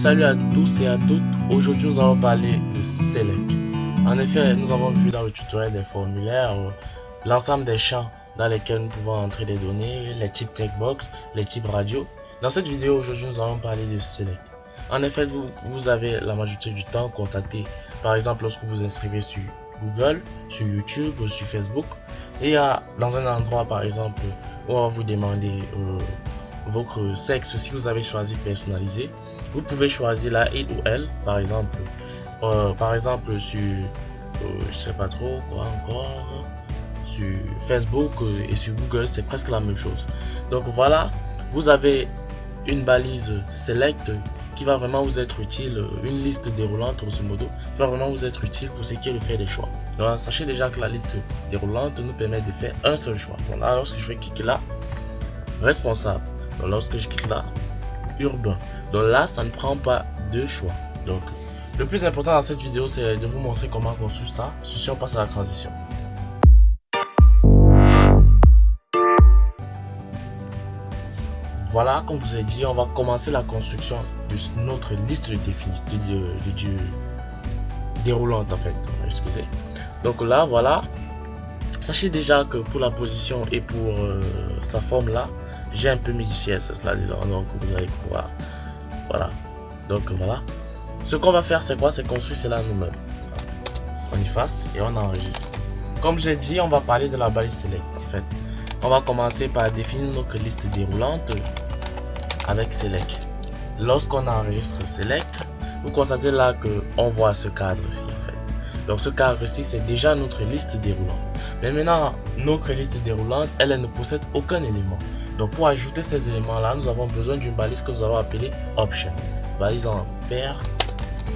Salut à tous et à toutes. Aujourd'hui, nous allons parler de Select. En effet, nous avons vu dans le tutoriel des formulaires l'ensemble des champs dans lesquels nous pouvons entrer des données, les types checkbox, les types radio. Dans cette vidéo, aujourd'hui, nous allons parler de Select. En effet, vous avez la majorité du temps constaté, par exemple, lorsque vous inscrivez sur Google, sur YouTube ou sur Facebook, et il y a dans un endroit, par exemple, où on va vous demander votre sexe. Si vous avez choisi personnalisé, vous pouvez choisir la il ou elle, par exemple sur je sais pas trop quoi encore, sur Facebook et sur Google, c'est presque la même chose. Donc voilà, vous avez une balise select qui va vraiment vous être utile, une liste déroulante grosso modo, qui va vraiment vous être utile pour ce qui est de faire des choix. Donc sachez déjà que la liste déroulante nous permet de faire un seul choix. Donc là, lorsque je vais cliquer là, responsable. Donc lorsque je clique là, urbain. Donc là, ça ne prend pas de choix. Donc le plus important dans cette vidéo, c'est de vous montrer comment construire ça. Ceci, on passe à la transition. Voilà, comme je vous ai dit, on va commencer la construction de notre liste de déroulante en fait. Excusez. Donc là, voilà. Sachez déjà que pour la position et pour sa forme là, j'ai un peu modifié cela dedans, donc vous allez pouvoir. Voilà. Donc voilà. Ce qu'on va faire, c'est quoi? C'est construire cela nous-mêmes. On efface et on enregistre. Comme j'ai dit, on va parler de la balise select. En fait, on va commencer par définir notre liste déroulante avec select. Lorsqu'on enregistre select, vous constatez là que on voit ce cadre-ci en fait. Donc ce cadre-ci, c'est déjà notre liste déroulante. Mais maintenant, notre liste déroulante, elle ne possède aucun élément. Donc pour ajouter ces éléments-là, nous avons besoin d'une balise que nous allons appeler option. Balise en paire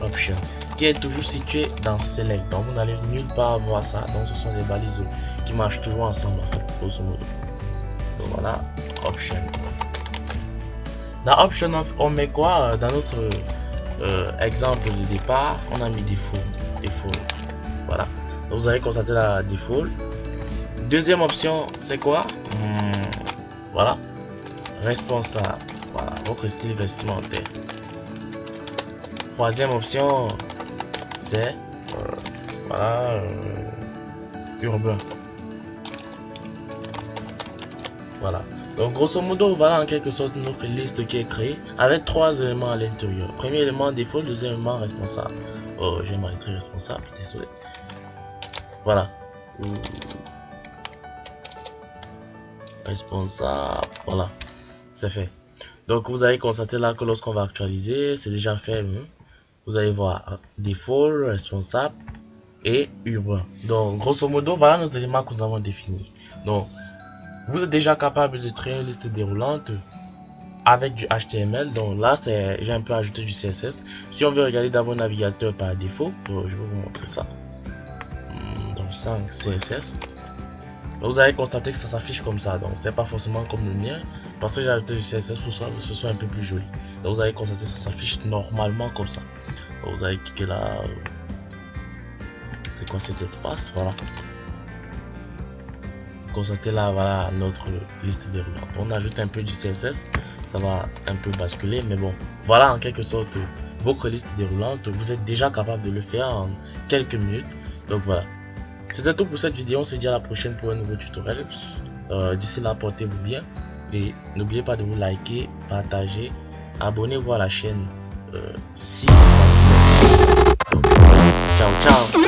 option, qui est toujours située dans select. Donc vous n'allez nulle part voir ça. Donc ce sont des balises qui marchent toujours ensemble en fait, grosso modo. Donc voilà, option. Dans option, on met quoi? Dans notre exemple de départ, on a mis default. Voilà. Donc vous allez constater la default. Deuxième option, c'est quoi? Voilà. Responsable. Voilà. Votre style vestimentaire. Troisième option, c'est urbain. Voilà. Donc grosso modo, voilà en quelque sorte notre liste qui est créée avec trois éléments à l'intérieur. Premier élément default, deuxième élément responsable. Oh, j'ai mal écrit responsable, désolé. Voilà. Responsable, voilà, c'est fait. Donc vous allez constater là que lorsqu'on va actualiser, c'est déjà fait. Vous allez voir default, responsable et urbain. Donc grosso modo, voilà nos éléments que nous avons définis. Donc vous êtes déjà capable de créer une liste déroulante avec du HTML. Donc là, j'ai un peu ajouté du CSS. Si on veut regarder dans vos navigateurs par défaut, je vais vous montrer ça. Donc ça, CSS. Donc, vous allez constater que ça s'affiche comme ça. Donc c'est pas forcément comme le mien, parce que j'ai ajouté du CSS pour ça, que ce soit un peu plus joli. Donc vous allez constater que ça s'affiche normalement comme ça. Donc, vous allez cliquer là. C'est quoi cet espace? Voilà. Constatez là, voilà notre liste déroulante. On ajoute un peu du CSS, ça va un peu basculer, mais bon, voilà en quelque sorte votre liste déroulante. Vous êtes déjà capable de le faire en quelques minutes. Donc voilà, c'était tout pour cette vidéo. On se dit à la prochaine pour un nouveau tutoriel. D'ici là, portez-vous bien et n'oubliez pas de vous liker, partager, abonnez-vous à la chaîne si vous en voulez. Ciao ciao.